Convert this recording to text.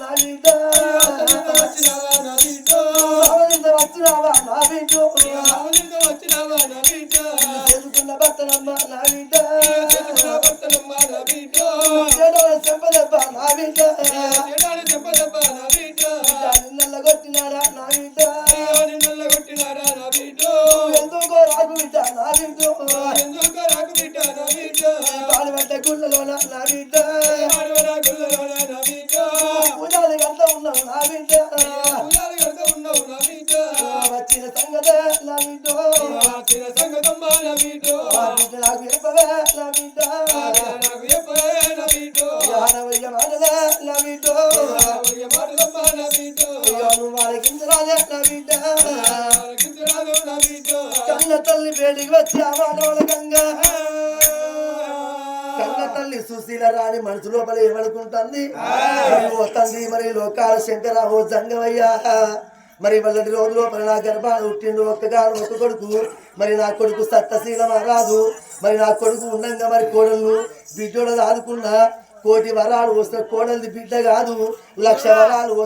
నా బిడ్డ వచ్చినావా నా బిడ్డ ఎదుకున్న భర్తనమ్మ నా బిడ్డ చెప్పదబ్బా నా బిడ్డ నిన్నల్ల కొట్టినారా నా బిడ్డ ఎందుకో రాకు బిడ్డ నా బిడ్డ పాడుబడ్డ గుళ్ళలోన నా బిడ్డ పూజాది గంట ఉన్నావు నా బిడ్డ వచ్చిన సంగత నా బిడ్డ నాకు చెప్పవే నా బిడ్డ వయ్య మాటలే నా బిడ్డ నువ్వు ఆలకించరాదే నా బిడ్డ కన్న తల్లి పేటికి వచ్చి ఆ మాటల గంగా కన్న తల్లి సుశీల రాణి మనసు లోపల ఏమనుకుంటుంది తండ్రి మరి లోకాల శంకర ఓ జంగమయ్యా మరి వాళ్ళటి రోజు లోపల నా గర్భాన్ని పుట్టిండు ఒక్క కొడుకు మరి నా కొడుకు సత్తశీలం రాదు మరి నా కొడుకు ఉండంగా మరి కోడళ్ళు బిడ్డోడు ఆదుకున్నా కోటి వరాలు వస్తే కోడలిది బిడ్డ కాదు 1,00,000 వరాలు